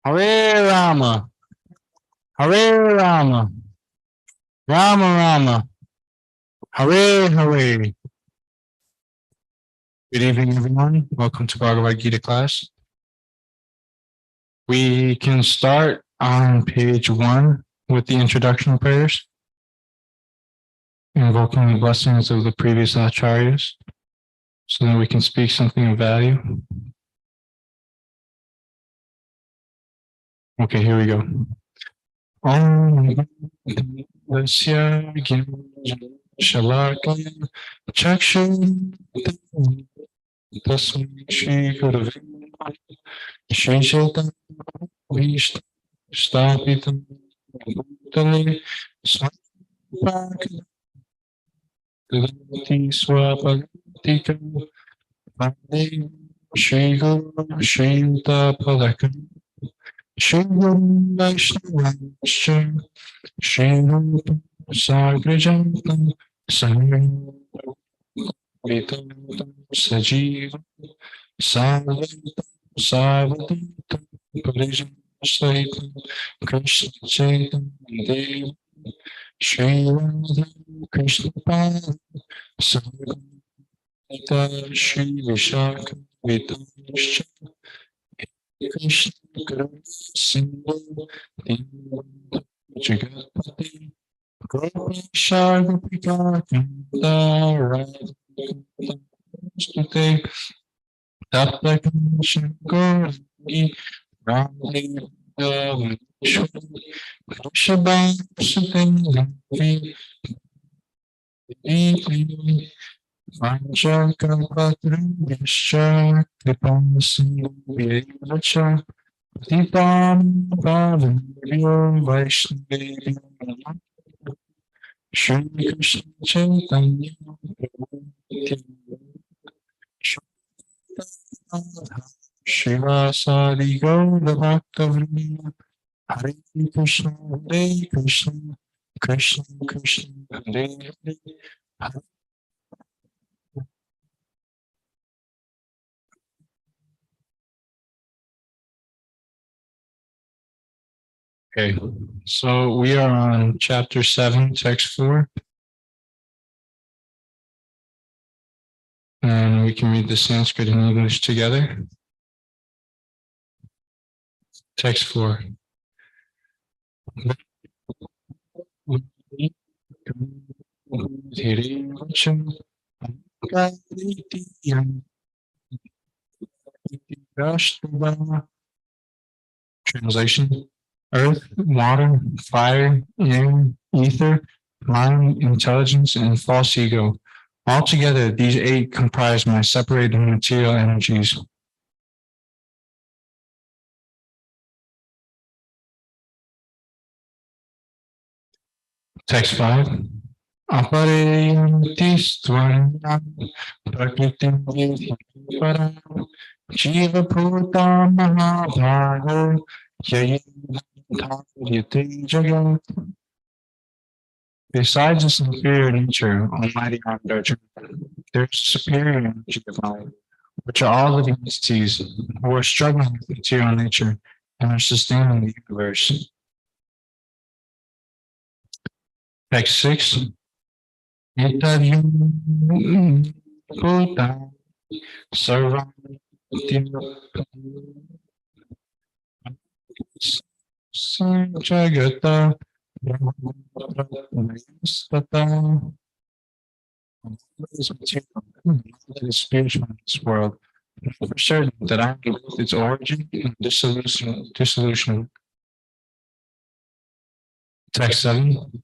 Hare Rama, Hare Rama, Rama Rama, Hare Hare. Good evening, everyone. Welcome to Bhagavad Gita class. We can start on page 1 with the introduction prayers, invoking the blessings of the previous acharyas, so that we can speak something of value. Okay, here we go. Om Vasya Shalaka Chakshu Tasmi Shri Gurave Shri Chetan Vishta Stapitam Bhutale Swapaka Dati Swapatika Vande Shri Guru Shri Yuta Palakam Shri Guru Vaishnavascha Shri Rupa Sagrajantam Samrim Vitantam Sajivam Savatam Savatam Parijam Sahitam Krishna Chaitam Devam Shri Radha Krishna Pada Sangam Shri Vishaka Vitascha Krishna Guru Sindhu Jagatpati Gopishar Gopika Kanta Radha Stute Tapta Krishna Gauri Ramdev Vishwani Rishabha Sute Gauri Devi Vanchakalpatriyascha Kripam Sindhu Deepam Bhavamyo Vaishnavi Shri Krishna Chaitanya Prabhu Shivasadi Gaura Bhaktavrinda Hare Krishna Hare Krishna Krishna Krishna Hare Hare. Okay, so we are on chapter 7, text 4. And we can read the Sanskrit and English together. Text 4. Translation: Earth, water, fire, air, ether, mind, intelligence, and false ego. Altogether, these 8 comprise my separated material energies. Text 5. Apareyanti stvarnam prakritim param jiva bhuta mahabhago yayate jagat. Besides this inferior nature, Almighty Arjuna, there is a superior energy divine, which are all living entities who are struggling with material nature and are sustaining the universe. Text 6. Etadyam Bhuta Sarvam Jagata is spiritual in this world. For certain that I am its origin and dissolution. Text 7.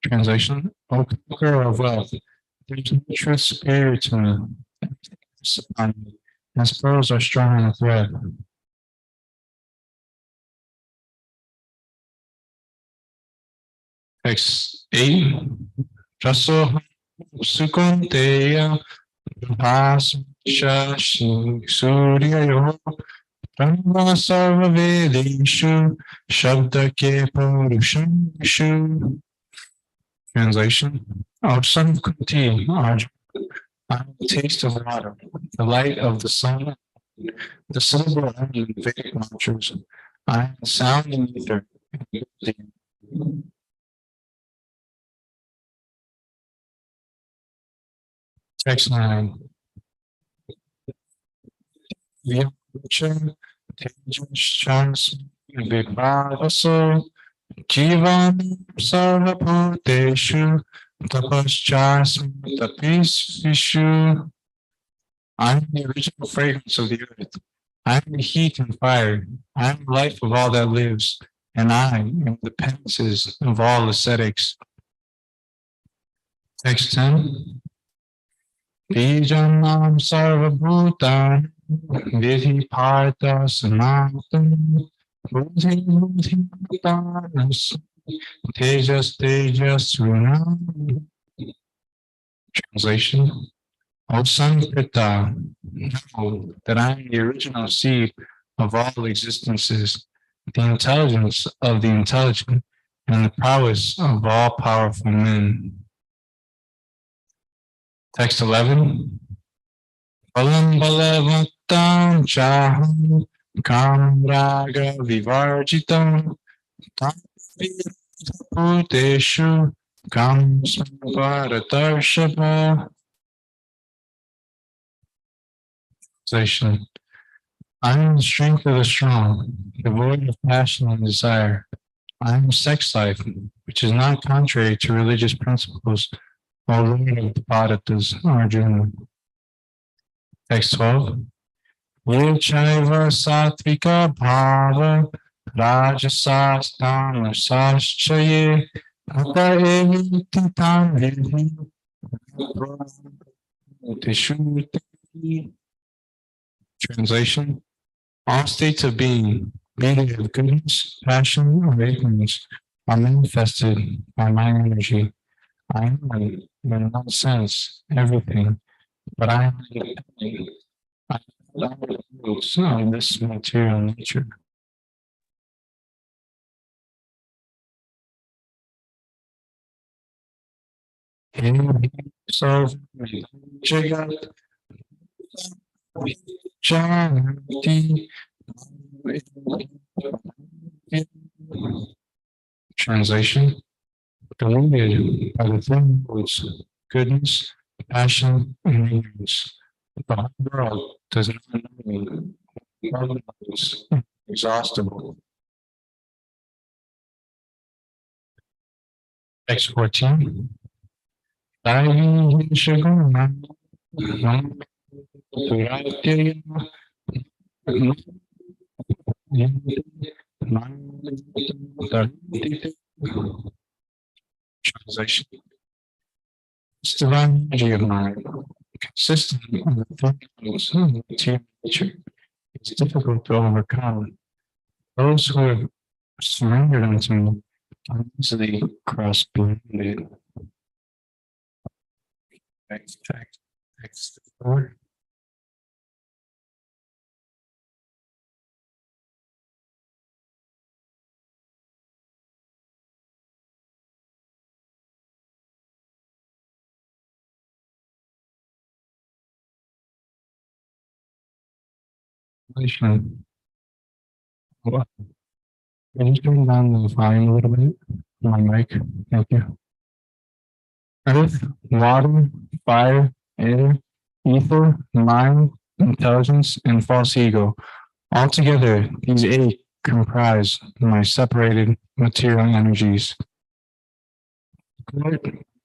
Translation: O conqueror of wealth, there is no truth superior to me. As pearls are strung in a thread. Text 8. Raso Sukonteya Bhasmasha Suryayo Brahma Sarva Vedeshu Shabda Ke Purushamshu. Translation. O son of Kunti, Arjuna, I am the taste of water, the light of the sun, the silver and the Vedic mantras. I am the sound in ether. Text 9. Vyamcha Tejas Vibhavaso Jivan Sarvabhuteshu Tapaschasmi Tapisvishu. I am the original fragrance of the earth. I am the heat and fire. I am the life of all that lives, and I am the penances of all ascetics. Text 10. Bijanam sarvabhutan vidhi partha sanatan buddhi buddhi matanas tejas runam. Translation. O son of Pita, know that I am the original seed of all existences, the intelligence of the intelligent, and the prowess of all powerful men. Text 11. Balam balavatam chaham kam raga vivarjitam tam puteshu kam samvaratarshava. Translation. I am the strength of the strong, devoid of passion and desire. I am sex life, which is not contrary to religious principles, or Lord of the Bhagavatas, Arjuna. Text 12. Yechaiva satvika bhava rajasas tamasaschaye ata eviti tam vidhi tishuti. Translation. All states of being, be they of goodness, passion, or ignorance, are manifested by my energy. I am, in one sense, everything, but I am independent. I am not the roots of this material nature. Translation. Deluded by the thin words goodness, passion, and ignorance. The whole world does not know love is exhaustible. Text 14. Translation. This divine energy of mind, consistent of the things of material nature, is difficult to overcome. Those who have surrendered unto me can easily cross beyond it. Text 4. Can you turn down the volume a little bit? My mic. Thank you. Earth, water, fire, air, ether, mind, intelligence, and false ego. Altogether, these 8 comprise my separated material energies.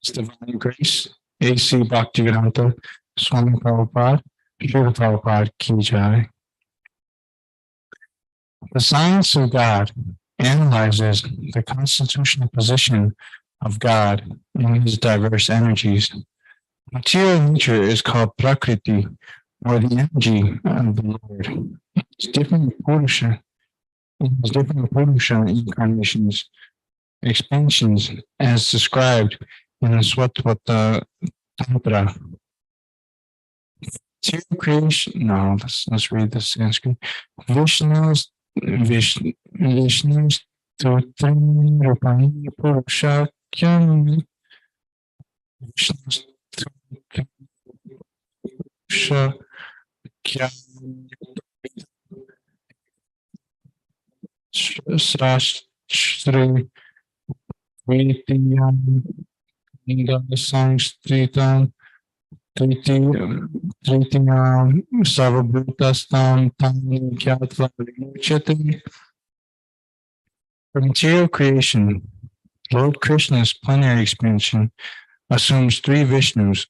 Divine Grace, A.C. Bhaktivedanta, Swami Prabhupada, Srila Prabhupada Ki Jai. The science of God analyzes the constitutional position of God in his diverse energies. Material nature is called Prakriti, or the energy of the Lord. It's different Purusha incarnations, expansions, as described in the Svattvata Tantra. Material creation. No, let's read the Sanskrit. Vishnu's Vishnu's Rupani Purusha Kyam Vishnu's Purusha Kyam Srashri Vitiyam Sangstritam Tritiyam Sarvabhutastam Tam Kyatva Vimuchyate. For material creation, Lord Krishna's plenary expansion assumes three Vishnus.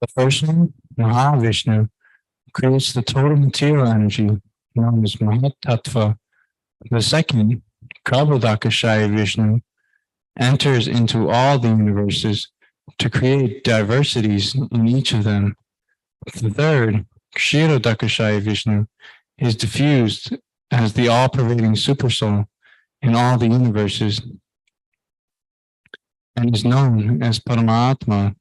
The first one, Mahavishnu, creates the total material energy known as Mahatattva. The second, Prabodakashaya Vishnu, enters into all the universes to create diversities in each of them. The third, Kshirodakashaya Vishnu, is diffused as the all-pervading supersoul in all the universes and is known as Paramatma,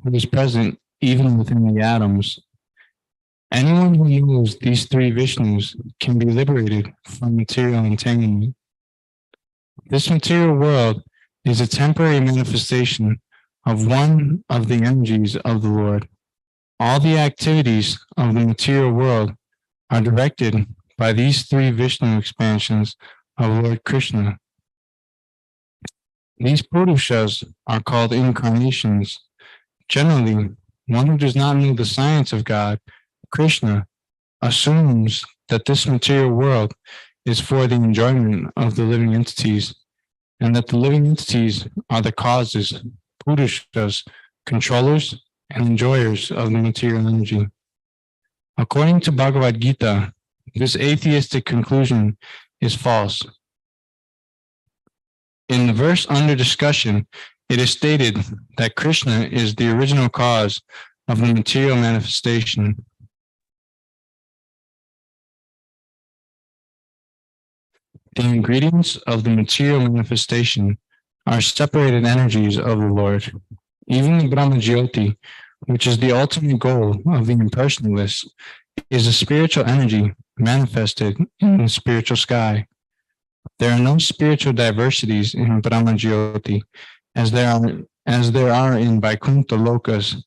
who is present even within the atoms. Anyone who knows these three Vishnus can be liberated from material entanglement. This material world is a temporary manifestation of one of the energies of the Lord. All the activities of the material world are directed by these three Vishnu expansions of Lord Krishna. These Purushas are called incarnations. Generally, one who does not know the science of God, Krishna, assumes that this material world is for the enjoyment of the living entities, and that the living entities are the causes, Purushas, controllers, and enjoyers of the material energy. According to Bhagavad Gita, this atheistic conclusion is false. In the verse under discussion, it is stated that Krishna is the original cause of the material manifestation. The ingredients of the material manifestation are separated energies of the Lord. Even the Brahma Jyoti, which is the ultimate goal of the impersonalists, is a spiritual energy manifested in the spiritual sky. There are no spiritual diversities in Brahma Jyoti as there are in Vaikuntha Lokas,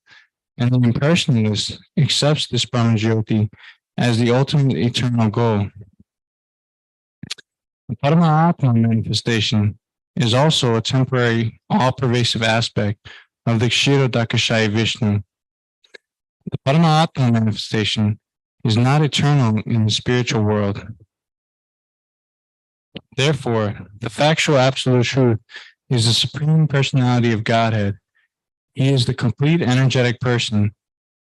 and the impersonalist accepts this Brahma Jyoti as the ultimate eternal goal. The Paramatma manifestation is also a temporary, all-pervasive aspect of the Kshirodakashaya Vishnu. The Paramatma manifestation is not eternal in the spiritual world. Therefore, the factual absolute truth is the Supreme Personality of Godhead. He is the complete energetic person,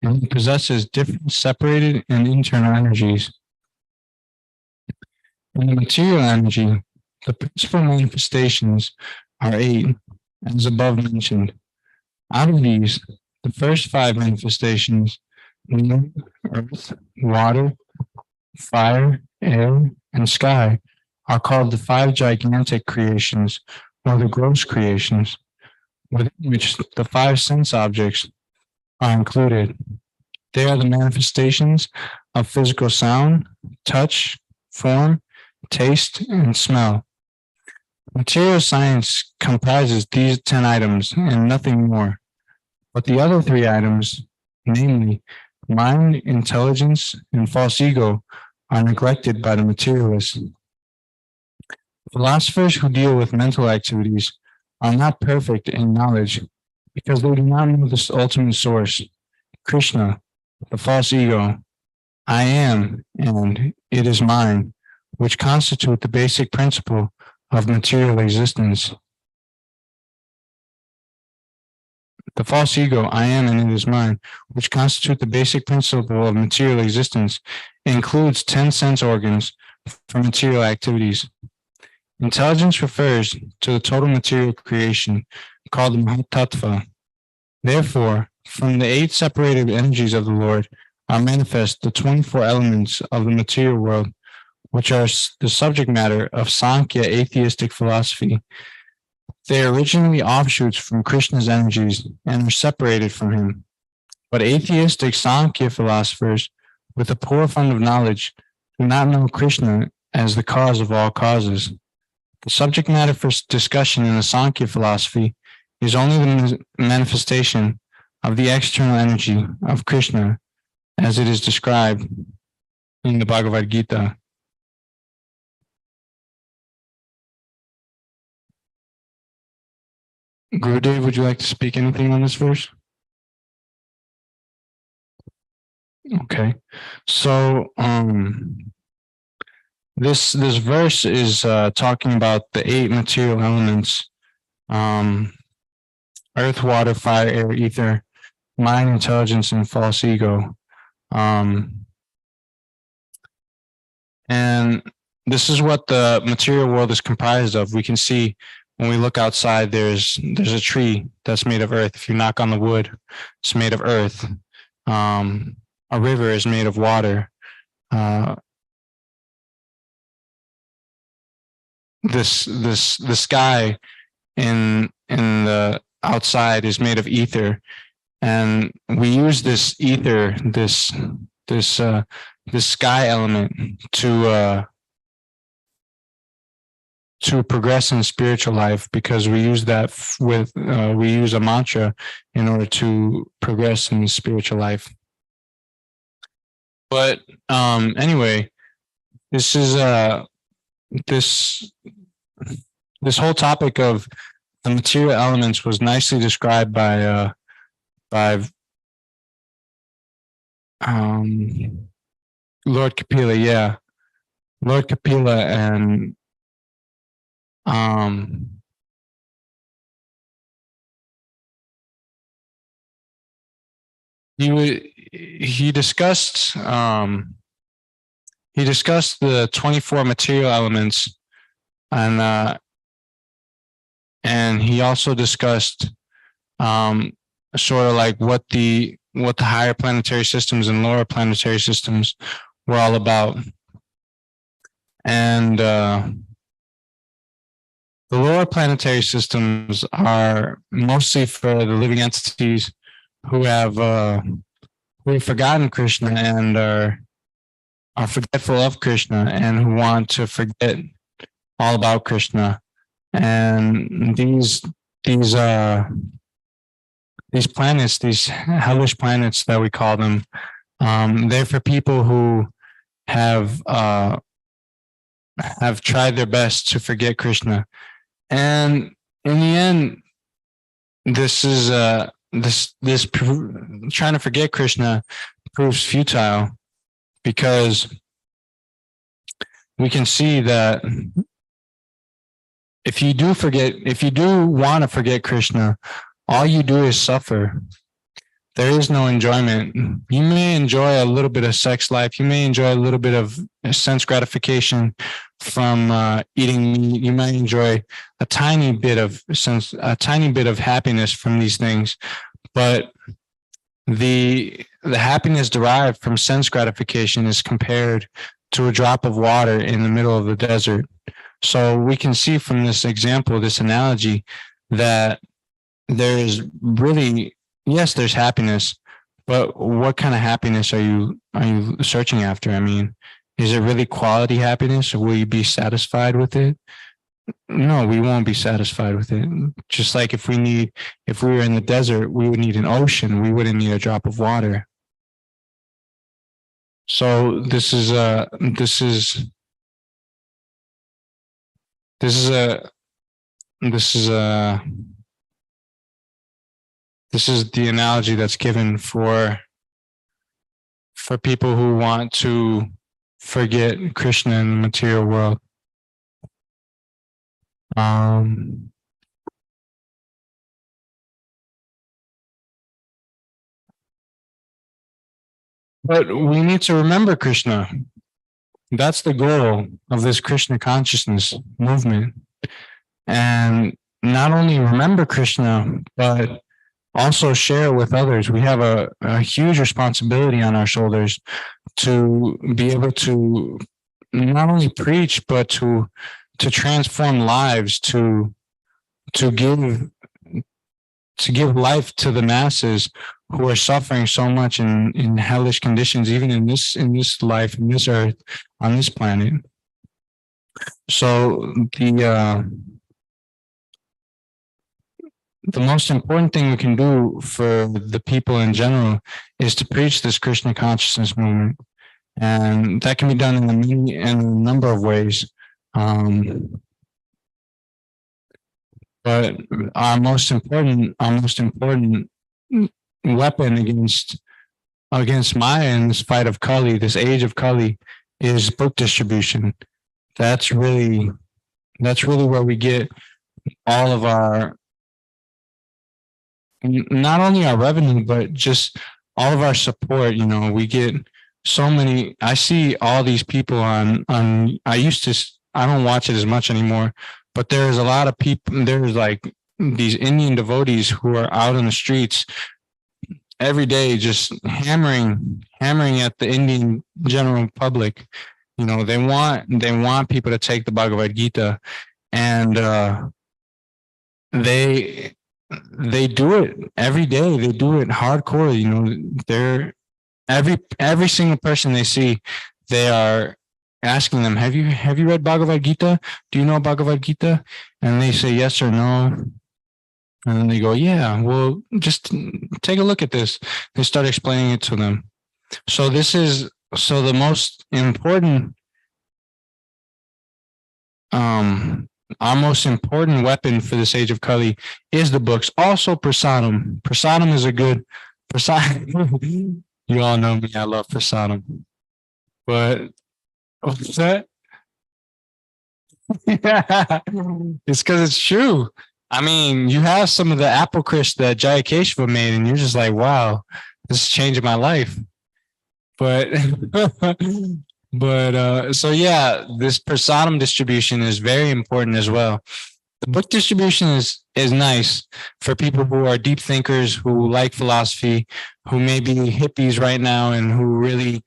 and he possesses different separated and internal energies. In the material energy, the principal manifestations are 8, as above mentioned. Out of these, the first 5 manifestations, wind, earth, water, fire, air, and sky, are called the 5 gigantic creations, or the gross creations, within which the 5 sense objects are included. They are the manifestations of physical sound, touch, form, taste, and smell. Material science comprises these 10 items and nothing more, but the other 3 items, namely mind, intelligence, and false ego, are neglected by the materialists. Philosophers who deal with mental activities are not perfect in knowledge because they do not know this ultimate source, Krishna, the false ego, I am, and it is mine, which constitute the basic principle of material existence. The false ego, I am and it is mine, which constitute the basic principle of material existence, includes 10 sense organs for material activities. Intelligence refers to the total material creation, called the Mahatattva. Therefore, from the 8 separated energies of the Lord are manifest the 24 elements of the material world, which are the subject matter of Sankhya atheistic philosophy. They are originally offshoots from Krishna's energies and are separated from him. But atheistic Sankhya philosophers, with a poor fund of knowledge, do not know Krishna as the cause of all causes. The subject matter for discussion in the Sankhya philosophy is only the manifestation of the external energy of Krishna as it is described in the Bhagavad Gita. Gurudev, would you like to speak anything on this verse? Okay, so this verse is talking about the 8 material elements: earth, water, fire, air, ether, mind, intelligence, and false ego. And this is what the material world is comprised of. We can see when we look outside, there's a tree that's made of earth. If you knock on the wood, it's made of earth. A river is made of water. The sky in the outside is made of ether, and we use this ether, this sky element to progress in spiritual life, because we use that we use a mantra in order to progress in spiritual life. But anyway, this is this whole topic of the material elements was nicely described by Lord Kapila. Yeah, Lord Kapila, and he discussed the 24 material elements, and he also discussed sort of like what the higher planetary systems and lower planetary systems were all about. And the lower planetary systems are mostly for the living entities who have forgotten Krishna and are forgetful of Krishna, and who want to forget all about Krishna. And these planets, these hellish planets that we call them, they're for people who have tried their best to forget Krishna. And in the end, this is this trying to forget Krishna proves futile, because we can see that if you do want to forget Krishna, all you do is suffer. There is no enjoyment. You may enjoy a little bit of sex life. You may enjoy a little bit of sense gratification from eating meat. You might enjoy a tiny bit of happiness from these things, but the happiness derived from sense gratification is compared to a drop of water in the middle of the desert. So we can see from this example, this analogy, that there is really, yes, there's happiness, but what kind of happiness are you searching after? I mean, is it really quality happiness, or will you be satisfied with it? No, we won't be satisfied with it. Just like if we were in the desert, we would need an ocean. We wouldn't need a drop of water. So this is the analogy that's given for people who want to forget Krishna in the material world. But we need to remember Krishna. That's the goal of this Krishna consciousness movement. And not only remember Krishna, but also share with others. We have a huge responsibility on our shoulders to be able to not only preach, but to transform lives, to give to give life to the masses who are suffering so much in hellish conditions, even in this life, in this earth, on this planet. So the most important thing we can do for the people in general is to preach this Krishna consciousness movement, and that can be done in a number of ways. But our most important weapon against Maya in this fight of Kali, this age of Kali, is book distribution. That's really where we get all of our, not only our revenue, but just all of our support. You know, we get so many. I see all these people on. I don't watch it as much anymore, but there's a lot of people. There's like these Indian devotees who are out in the streets every day, just hammering at the Indian general public. You know, they want people to take the Bhagavad Gita, and they do it every day. They do it hardcore. You know, they're every single person they see, they are asking them, have you read Bhagavad Gita? Do you know Bhagavad Gita? And they say yes or no. And then they go, yeah, well, just take a look at this. They start explaining it to them. So the most important, our most important weapon for this age of Kali is the books. Also, prasadam. Prasadam is a good prasadam. You all know me. I love prasadam. But what's that? Yeah, it's because it's true. I mean, you have some of the apple crisp that Jaya Keshava made, and you're just like, wow, this is changing my life. But so yeah, this prasadam distribution is very important as well. The book distribution is nice for people who are deep thinkers, who like philosophy, who may be hippies right now, and who really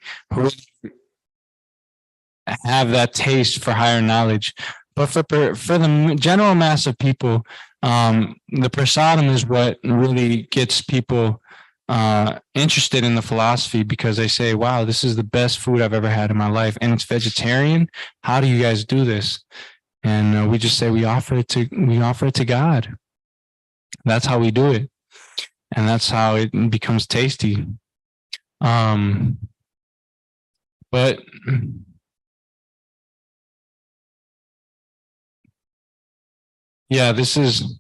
have that taste for higher knowledge. But for the general mass of people, the prasadam is what really gets people interested in the philosophy, because they say, wow, this is the best food I've ever had in my life, and it's vegetarian. How do you guys do this? And we just say we offer it to God. That's how we do it, and that's how it becomes tasty. But yeah, this is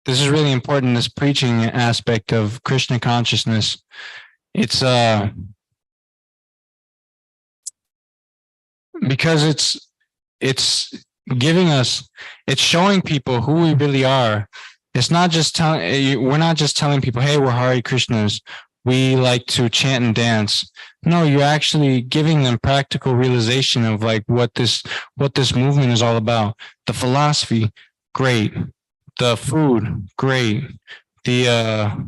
really important, this preaching aspect of Krishna consciousness. It's because it's giving us, it's showing people who we really are. It's not just we're not just telling people, hey, we're Hare Krishnas, we like to chant and dance. No, you're actually giving them practical realization of like what this movement is all about. The philosophy, great. The food, great. The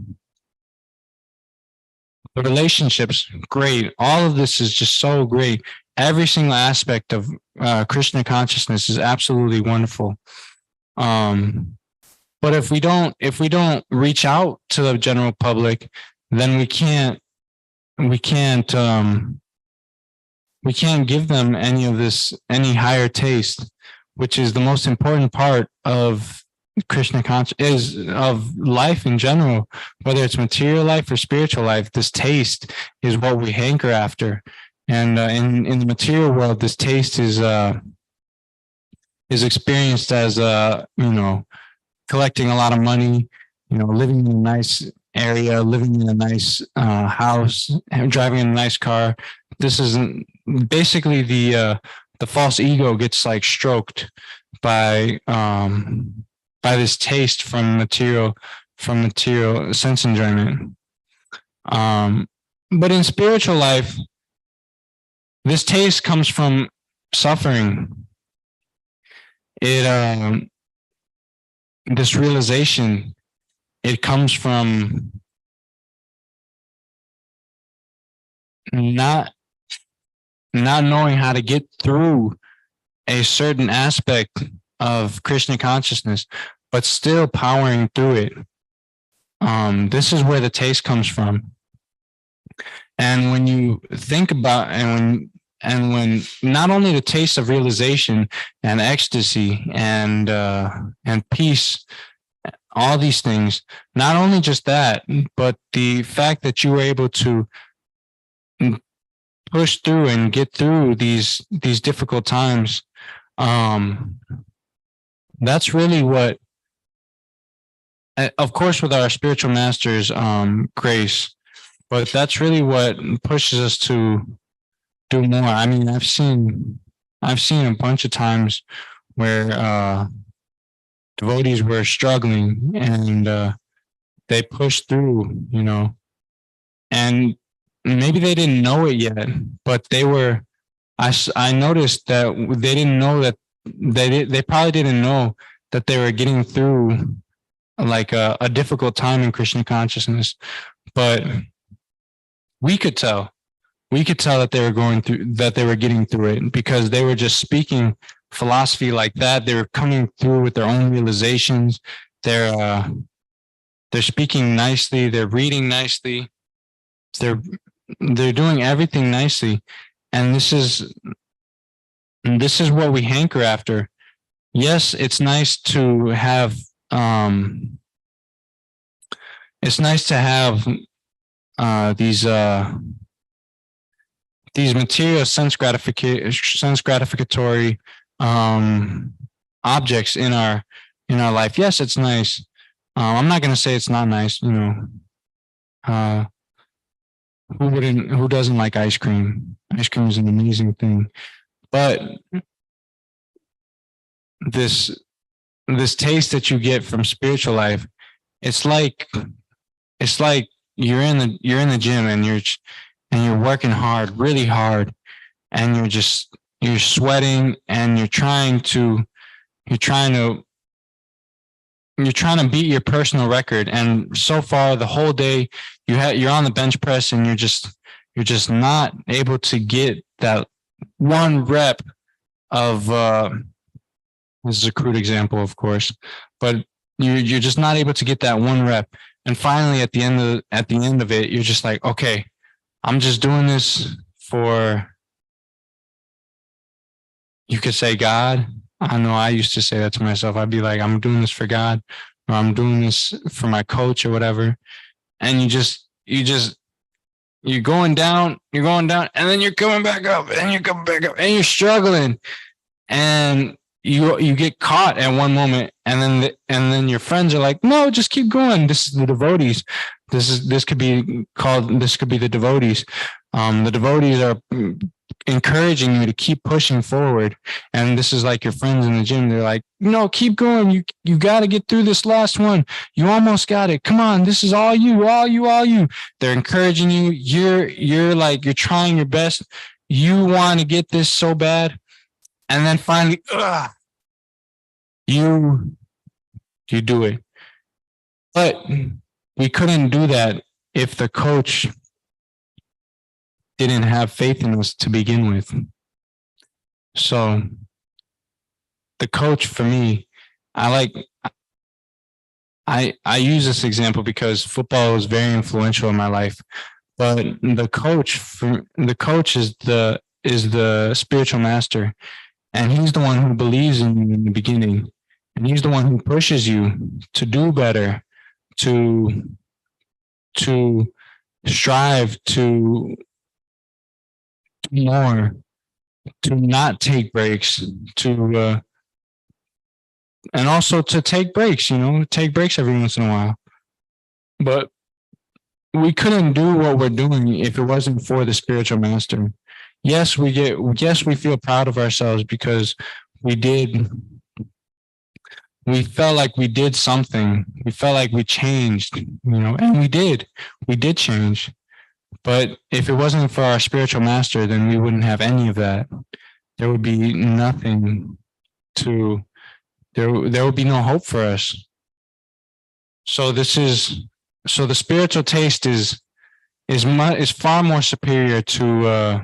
relationships, great. All of this is just so great. Every single aspect of Krishna consciousness is absolutely wonderful. But if we don't reach out to the general public, then we can't give them any of this, any higher taste, which is the most important part of Krishna consciousness, is of life in general, whether it's material life or spiritual life. This taste is what we hanker after, and in the material world, this taste is experienced as collecting a lot of money, living in a nice area, living in a nice house, driving in a nice car. This isn't basically the false ego gets like stroked by this taste from material sense enjoyment. But in spiritual life, this taste comes from suffering. This realization, it comes from not knowing how to get through a certain aspect of Krishna consciousness. but still powering through it. This is where the taste comes from. And when you think about, when not only the taste of realization and ecstasy and peace, all these things, not only just that, but the fact that you were able to push through and get through these difficult times, that's really what, of course, with our spiritual masters, grace, but that's really what pushes us to do more. I mean, I've seen a bunch of times where devotees were struggling and they pushed through, and maybe they didn't know it yet, but they were. I noticed that they didn't know that they probably didn't know that they were getting through like a difficult time in Krishna consciousness, but we could tell that they were getting through it because they were just speaking philosophy like that. They were coming through with their own realizations. They're speaking nicely. They're reading nicely. They're doing everything nicely. And this is what we hanker after. Yes, it's nice to have these material sense gratificatory objects in our life. Yes, it's nice. I'm not going to say it's not nice. Who doesn't like ice cream? Ice cream is an amazing thing, but this taste that you get from spiritual life, it's like you're in the gym and you're working hard, really hard, and you're sweating and you're trying to beat your personal record. And so far the whole day you're on the bench press and you're just not able to get that one rep of this is a crude example, of course, but you're just not able to get that one rep. And finally at the end of it, you're just like, okay, I'm just doing this for, you could say, God. I know I used to say that to myself. I'd be like, I'm doing this for God, or I'm doing this for my coach or whatever. And you're going down, and then you're coming back up, and you're coming back up, and you're struggling. And you get caught at one moment, and then your friends are like, no, just keep going. This is the devotees. This could be the devotees. The devotees are encouraging you to keep pushing forward. And this is like your friends in the gym. They're like, no, keep going. You got to get through this last one. You almost got it. Come on. This is all you. They're encouraging you. You're trying your best. You want to get this so bad. And then finally, you do it. But we couldn't do that if the coach didn't have faith in us to begin with. So the coach, for me, I use this example because football was very influential in my life. But the coach is the spiritual master, and he's the one who believes in you in the beginning, and he's the one who pushes you to do better, to strive to do more, to not take breaks, and also to take breaks, take breaks every once in a while. But we couldn't do what we're doing if it wasn't for the spiritual master. Yes, we feel proud of ourselves because we felt like we did something. We felt like we changed, and we did change. But if it wasn't for our spiritual master, then we wouldn't have any of that. There would be nothing there would be no hope for us. So the spiritual taste is far more superior to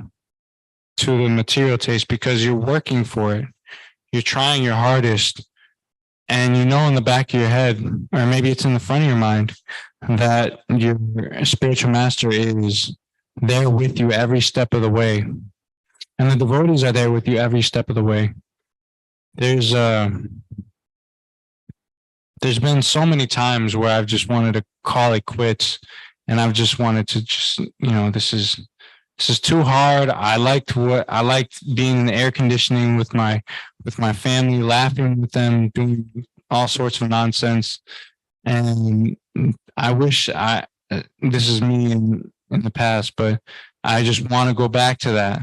the material taste because you're working for it. You're trying your hardest and you know in the back of your head, or maybe it's in the front of your mind, that your spiritual master is there with you every step of the way. And the devotees are there with you every step of the way. There's been so many times where I've just wanted to call it quits, and I've just wanted to just, this is too hard. I liked being in the air conditioning with my family, laughing with them, doing all sorts of nonsense. And I wish this is me in the past, but I just want to go back to that.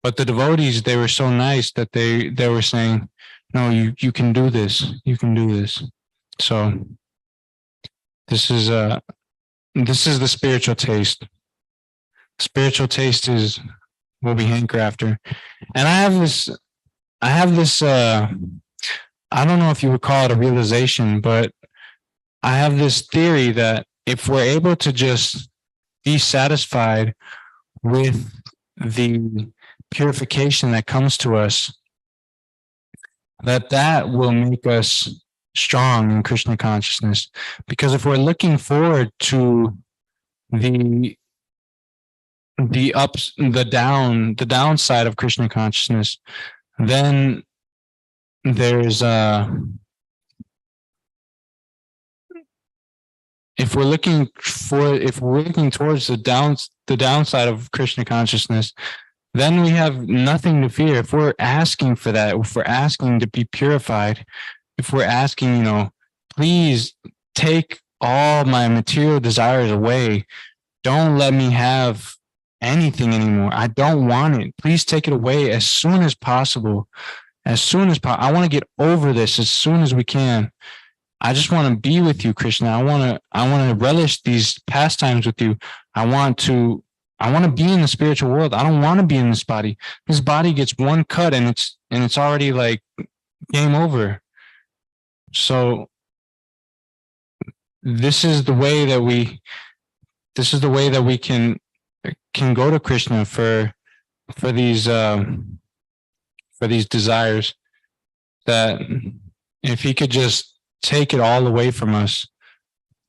But the devotees, they were so nice that they were saying, no, you can do this. You can do this. So this is the spiritual taste. Spiritual taste is what we hanker after. And I have this, I don't know if you would call it a realization, but I have this theory that if we're able to just be satisfied with the purification that comes to us, that will make us strong in Krishna consciousness. Because if we're looking forward to the downside of Krishna consciousness, then there's if we're looking towards the downside of Krishna consciousness, then we have nothing to fear. If we're asking for that, if we're asking to be purified, if we're asking, please take all my material desires away, don't let me have anything anymore. I don't want it. Please take it away as soon as possible. As soon as possible. I want to get over this as soon as we can. I just want to be with you, Krishna. I want to relish these pastimes with you. I want to be in the spiritual world. I don't want to be in this body. This body gets one cut and it's already like game over. So this is the way that we can go to Krishna for these desires, that if he could just take it all away from us,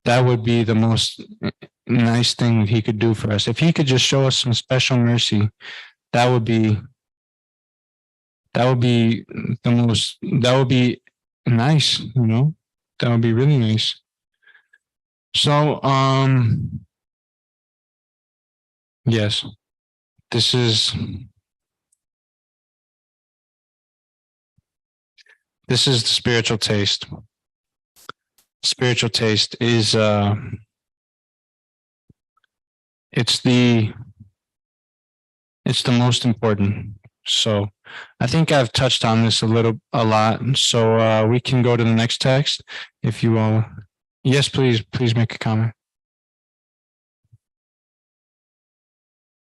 that would be the most nice thing he could do for us. If he could just show us some special mercy, that would be nice, that would be really nice. So, yes, this is the spiritual taste. Spiritual taste is it's the most important. So I think I've touched on this a lot. So we can go to the next text if you all. Yes, please make a comment.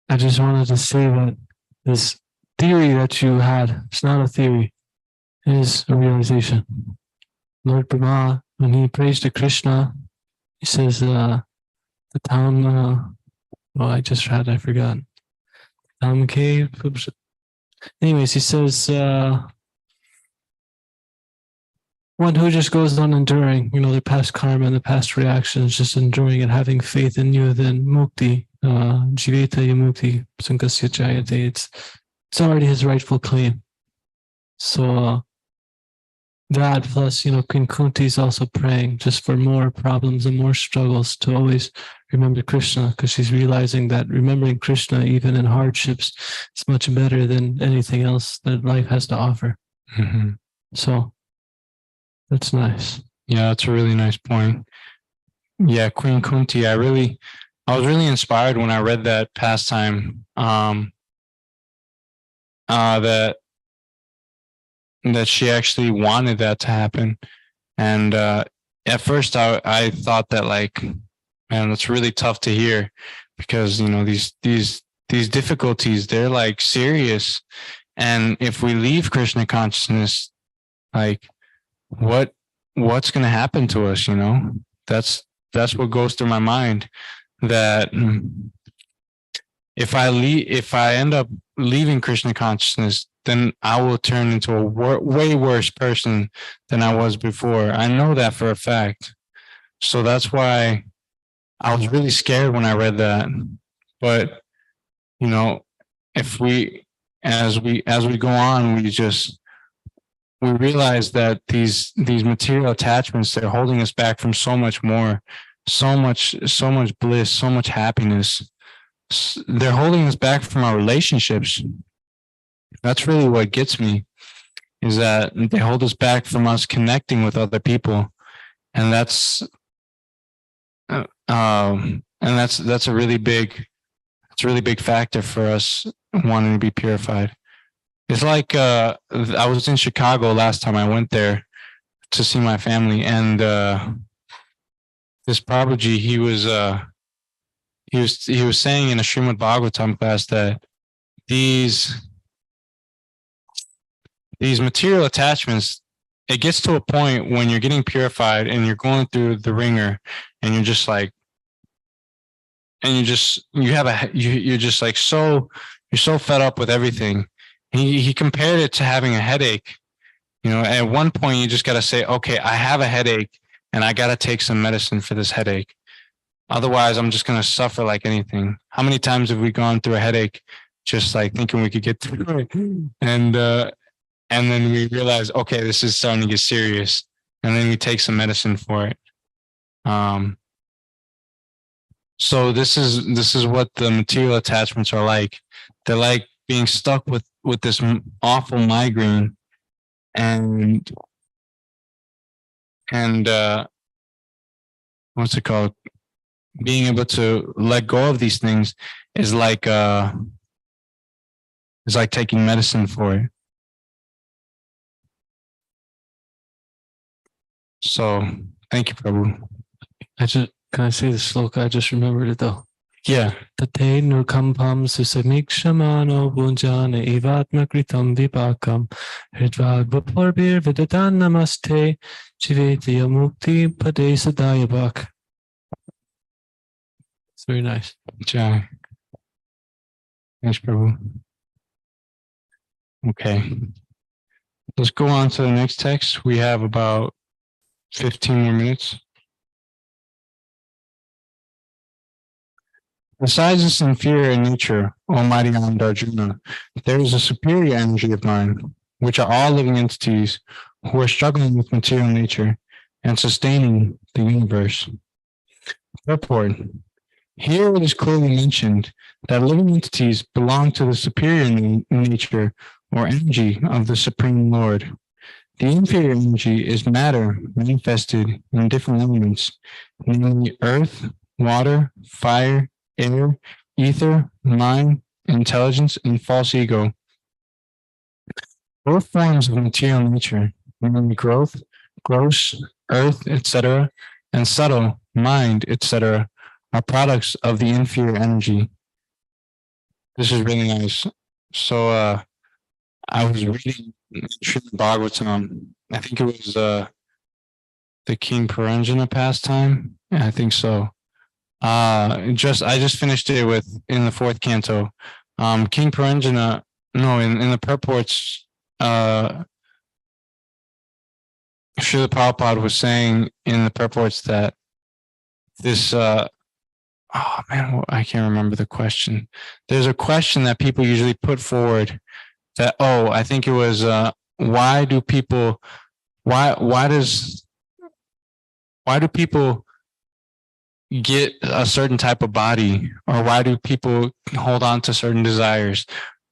I just wanted to say that this theory that you had, it's not a theory, it is a realization. Lord Brahma, when he prays to Krishna, he says, I forgot. Anyways, he says, one who just goes on enduring, their past karma and the past reactions, just enduring and having faith in you, then mukti, jiveta yamukti, sankasya jayate, it's already his rightful claim. So that plus, Queen Kunti is also praying just for more problems and more struggles to always remember Krishna, because she's realizing that remembering Krishna, even in hardships, is much better than anything else that life has to offer. Mm-hmm. So that's nice. Yeah, that's a really nice point. Yeah, Queen Kunti, I was really inspired when I read that pastime. That she actually wanted that to happen. And at first I thought that, like, man, that's really tough to hear, because these difficulties, they're like serious. And if we leave Krishna consciousness, like what's going to happen to us? That's what goes through my mind, that if I end up leaving Krishna consciousness, then I will turn into a way worse person than I was before. I know that for a fact. So that's why I was really scared when I read that. But, you know, if we, as we go on, we realize that these material attachments, they're holding us back from so much more, so much bliss, so much happiness. They're holding us back from our relationships. That's really what gets me, is that they hold us back from us connecting with other people. And that's a really big factor for us wanting to be purified. It's like I was in Chicago last time I went there to see my family, and this Prabhuji, he was saying in a Srimad Bhagavatam class that these material attachments, it gets to a point when you're getting purified and you're going through the ringer, and you're just like, and you're just like you're so fed up with everything. He compared it to having a headache. You know, at one point you just got to say, okay, I have a headache and I got to take some medicine for this headache. Otherwise, I'm just going to suffer like anything. How many times have we gone through a headache just like thinking we could get through it? And then we realize, okay, this is starting to get serious. And then we take some medicine for it. So this is what the material attachments are like. They're like being stuck with this awful migraine, and what's it called? Being able to let go of these things is like taking medicine for it. So thank you, Prabhu. Can I say the sloka? I just remembered it though. Yeah. Tate nurkampam susamikshamano bunjana evatma kritam vipakam hridvag vaporbir vidatan namaste chivetya mukti pade sadayabak. It's very nice. Jai. Thanks, Prabhu. Okay. Let's go on to the next text. We have about 15 more minutes. Besides this inferior nature, Almighty Arjuna, there is a superior energy of mind, which are all living entities who are struggling with material nature and sustaining the universe. Purport. Here it is clearly mentioned that living entities belong to the superior nature or energy of the Supreme Lord. The inferior energy is matter manifested in different elements, namely earth, water, fire, air, ether, mind, intelligence, and false ego. Both forms of material nature, namely growth, gross, earth, etc., and subtle, mind, etc., are products of the inferior energy. This is really nice. So I was reading Srimad Bhagavatam. I think it was the King Puranjana pastime. Yeah, I think so. I just finished it in the fourth canto. King Puranjana, no, in the purports, Srila Prabhupada was saying in the purports that this, oh man, I can't remember the question. There's a question that people usually put forward that, I think it was, why do people get a certain type of body, or why do people hold on to certain desires?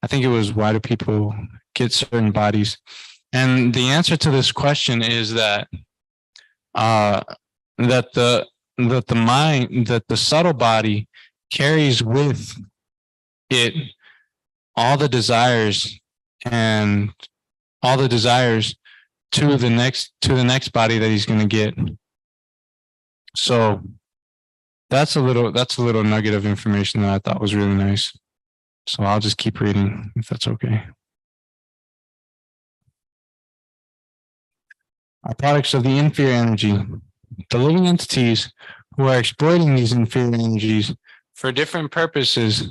I think it was, why do people get certain bodies? And the answer to this question is that the mind, that the subtle body carries with it all the desires to the next body that he's going to get. So that's a little nugget of information that I thought was really nice. So I'll just keep reading if that's okay. Are products of the inferior energy. The living entities who are exploiting these inferior energies for different purposes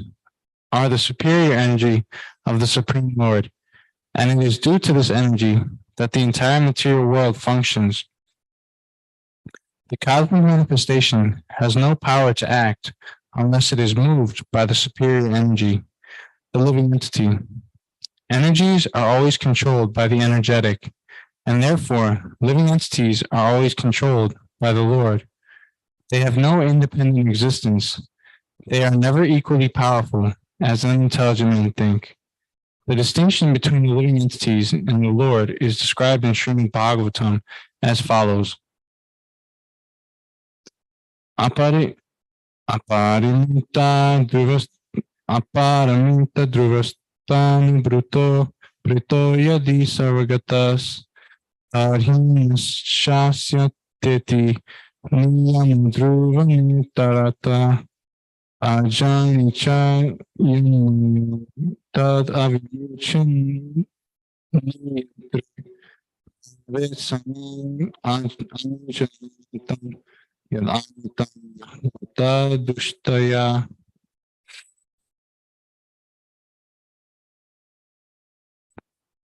are the superior energy of the Supreme Lord. And it is due to this energy that the entire material world functions. The cosmic manifestation has no power to act unless it is moved by the superior energy, the living entity. Energies are always controlled by the energetic, and therefore living entities are always controlled by the Lord. They have no independent existence. They are never equally powerful, as unintelligent men think. The distinction between the living entities and the Lord is described in Srimad Bhagavatam as follows. Aparimita druvastani bruto yadi sarvagatas arhinasyasyateti niyam tarata ajanicha yam tad avidyuchan vesaman anujantam yadamitam tadushtaya.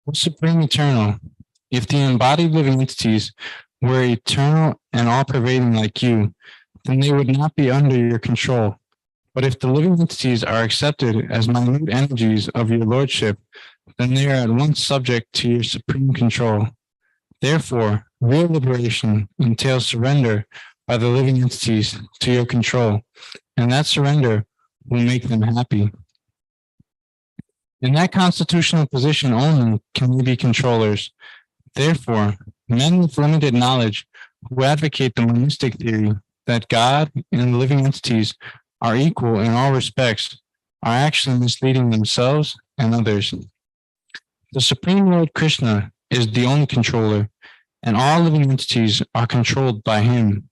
O Supreme Eternal, if the embodied living entities were eternal and all-pervading like you, then they would not be under your control. But if the living entities are accepted as minute energies of your lordship, then they are at once subject to your supreme control. Therefore, real liberation entails surrender by the living entities to your control, and that surrender will make them happy. In that constitutional position only can we be controllers. Therefore, men with limited knowledge who advocate the monistic theory that God and the living entities are equal in all respects are actually misleading themselves and others. The Supreme Lord Krishna is the only controller, and all living entities are controlled by him.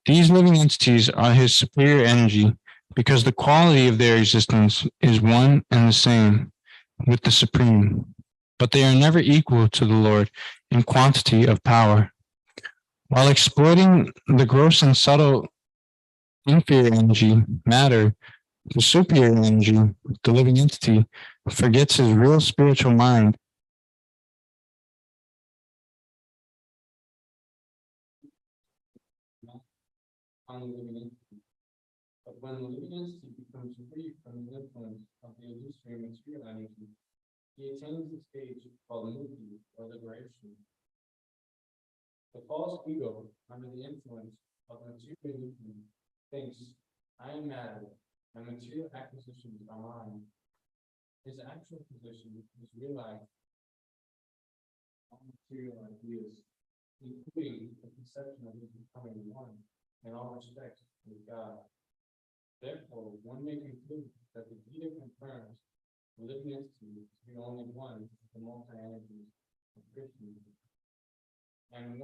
These living entities are his superior energy because the quality of their existence is one and the same with the Supreme, but they are never equal to the Lord in quantity of power. While exploiting the gross and subtle inferior energy, matter, the superior energy, the living entity, forgets his real spiritual mind. On the living entity. But when the living entity becomes free from the influence of the illusory material energy, he attains the stage called mukti or liberation. The false ego, under the influence of material illusion, thinks, I am matter, and material acquisitions are mine. His actual position is realized on material ideas, including the conception of his becoming one in all respects with God. Therefore, one may conclude that the Gita confirms the living entity to be only one of the multi-energies of Krishna. And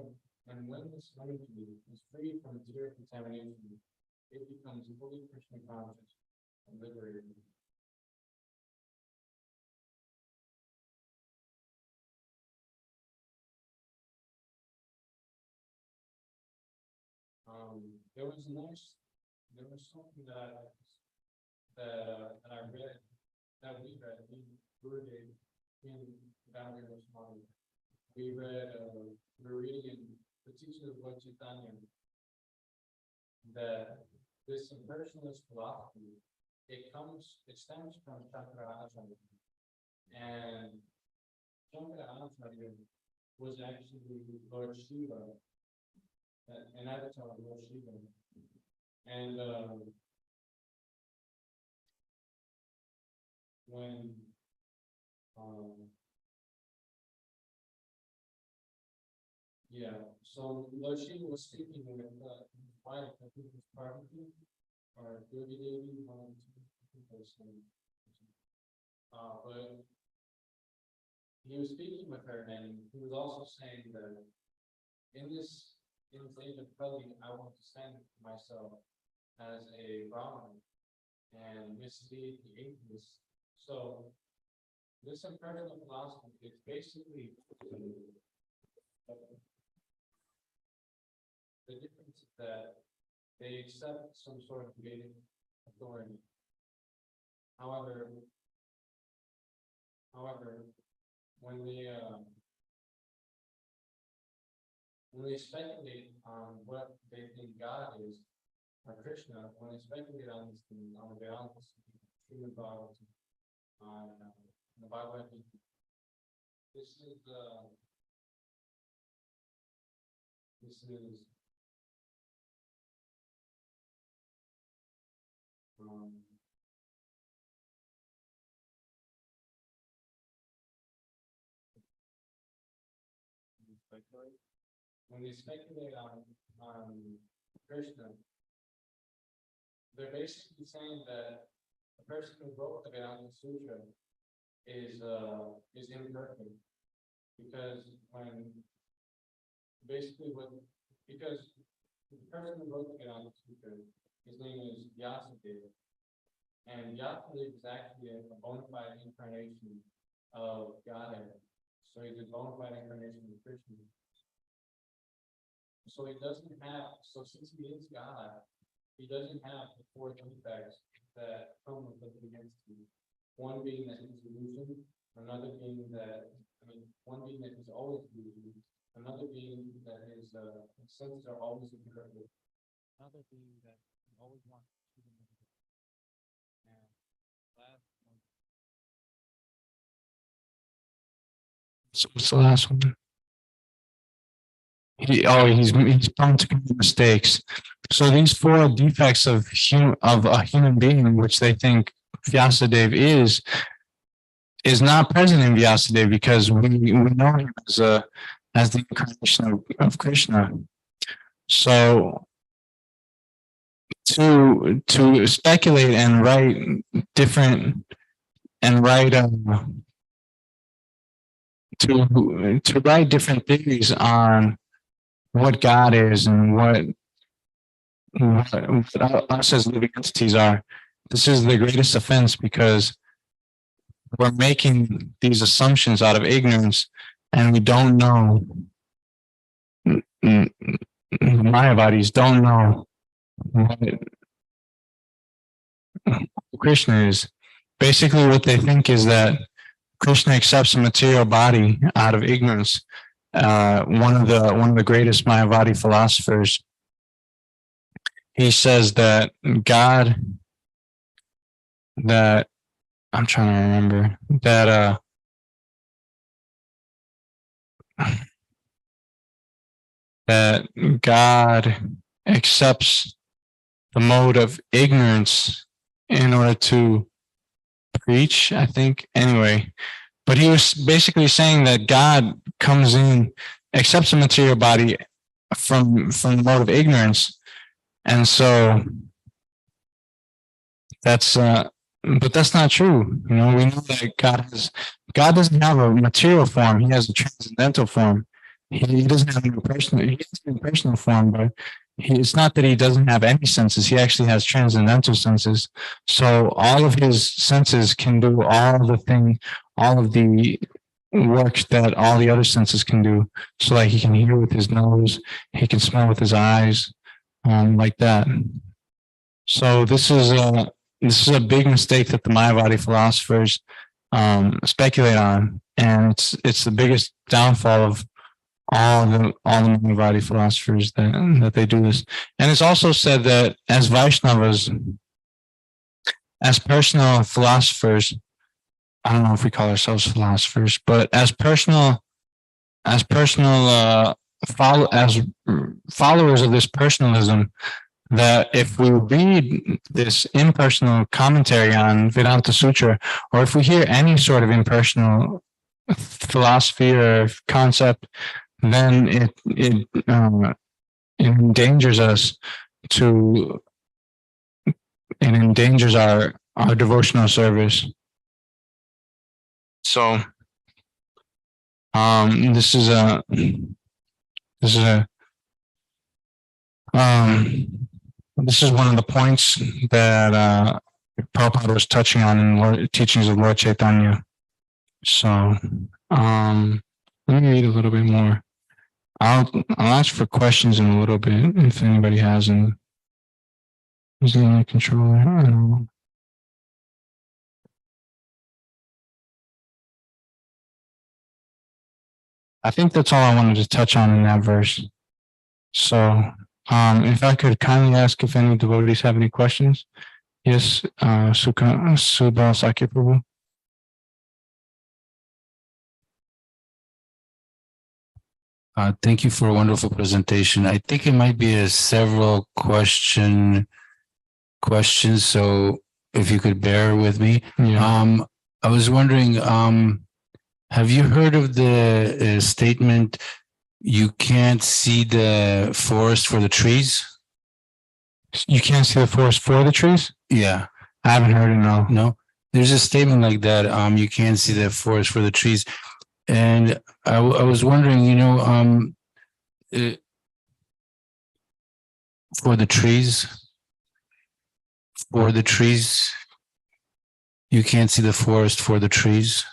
when this energy is free from material contamination, it becomes fully Krishna conscious and liberated. There was something that I read, that we read in Gurudev in Bhagavatam. We read, we're reading the teaching of Lord Chaitanya, that this impersonalist philosophy, it stems from Shankaracharya. And Shankaracharya was actually Lord Shiva, an avatar of Lord Shiva. And when so Lord Shiva was speaking with his wife, I think it was Parvati or Devi Devi, one of the two people. But he was speaking with her, and he was also saying that in this age of Kali, I want to stand myself as a Brahmin and mislead the atheists. So this impersonal philosophy is basically the difference is that they accept some sort of Vedic authority. However, when they speculate on what they think God is, or Krishna, when they speculate on this thing, on the Vedanta, Srimad Bhagavatam, on the Bhagavatam, this is um, when they speculate on Krishna, they're basically saying that the person who wrote the Vedanta Sutra is imperfect, because when basically what because the person who wrote the Vedanta Sutra, his name is Vyasadeva, and Vyasadeva is actually a bona fide incarnation of Godhead. So he's a bona fide incarnation of Krishna. So he doesn't have, so since he is God, he doesn't have the four defects that come with living entity. One being that he's illusion, another being that, one being that he's always illusion, another being that his senses are always imperfect, another being that he always wants to be limited. And last one. So what's the last one? He's prone to commit mistakes. So these four defects of a human being, which they think Vyasadeva is not present in Vyasadeva, because we know him as the incarnation of Krishna. So to speculate and write different and write to write different theories on what God is and what us as living entities are. This is the greatest offense, because we're making these assumptions out of ignorance, and we don't know. Mayavadis don't know what Krishna is. Basically, what they think is that Krishna accepts a material body out of ignorance. One of the greatest Mayavadi philosophers, he says that God, that I'm trying to remember, that God accepts the mode of ignorance in order to preach, I think. Anyway, but he was basically saying that God comes in, accepts a material body from the mode of ignorance, and so that's but that's not true. We know that God doesn't have a material form. He has a transcendental form. He doesn't have an impersonal. He has an impersonal form, but it's not that he doesn't have any senses. He actually has transcendental senses. So all of his senses can do all of the work that all the other senses can do. So like he can hear with his nose, he can smell with his eyes, like that. So this is a big mistake that the Mayavadi philosophers speculate on, and it's the biggest downfall of all the Mayavadi philosophers that they do this. And it's also said that as Vaishnavas, as personal philosophers, I don't know if we call ourselves philosophers, but as followers of this personalism, that if we read this impersonal commentary on Vedanta Sutra, or if we hear any sort of impersonal philosophy or concept, then it endangers us it endangers our devotional service. So this is one of the points that Prabhupada was touching on in teachings of Lord Chaitanya. So let me read a little bit more. I'll ask for questions in a little bit if anybody has any. Who's the only controller? I don't know. I think that's all I wanted to touch on in that verse. So, if I could kindly ask if any devotees have any questions. Yes, Subha Sakya Prabhu. Thank you for a wonderful presentation. I think it might be a several questions. So if you could bear with me. Yeah. I was wondering, have you heard of the statement, you can't see the forest for the trees? You can't see the forest for the trees? Yeah. I haven't heard it, no. No, there's a statement like that. You can't see the forest for the trees. And I was wondering, for the trees, you can't see the forest for the trees.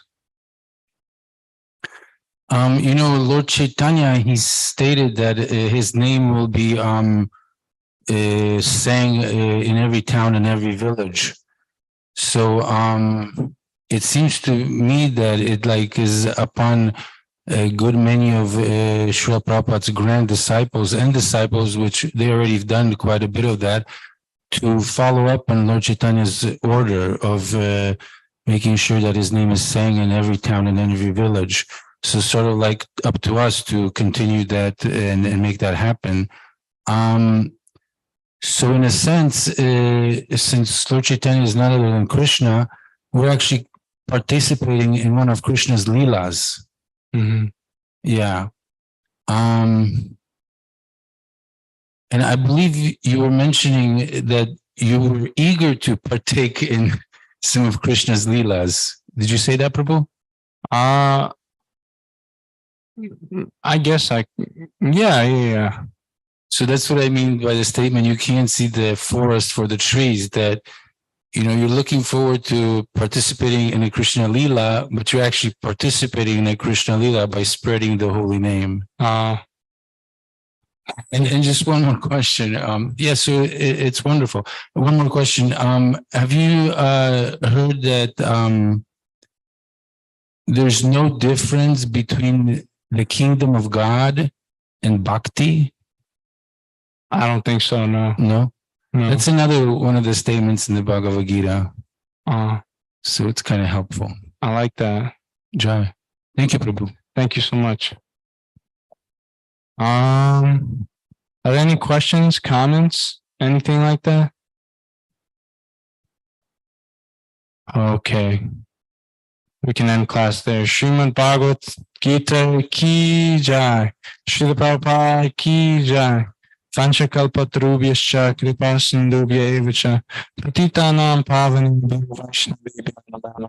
Lord Chaitanya, he stated that his name will be sang in every town and every village. So it seems to me that it is upon a good many of Srila Prabhupada's grand disciples and disciples, which they already have done quite a bit of that, to follow up on Lord Chaitanya's order of making sure that his name is sang in every town and every village. So sort of up to us to continue that and make that happen. So in a sense, since Lord Chaitanya is none other than Krishna, we're actually participating in one of Krishna's leelas. Mm-hmm. Yeah. And I believe you were mentioning that you were eager to partake in some of Krishna's leelas. Did you say that, Prabhu? I guess yeah. So that's what I mean by the statement, you can't see the forest for the trees, that, you're looking forward to participating in a Krishna Leela, but you're actually participating in a Krishna Leela by spreading the holy name. And just one more question. So it's wonderful. One more question. Have you heard that there's no difference between the kingdom of God and bhakti? I don't think so, no. No? That's another one of the statements in the Bhagavad Gita. So it's kind of helpful. I like that. Jai. Thank you, Prabhu. Thank you so much. Are there any questions, comments, anything like that? Okay. We can end class there. Srimad Bhagavad Gita ki jai. Srila Prabhupada ki jai. Vanchakalpatarubhyascha kripa sindhubhya evacha. Patitanam pavanam vaishnavebhyo namo namaha.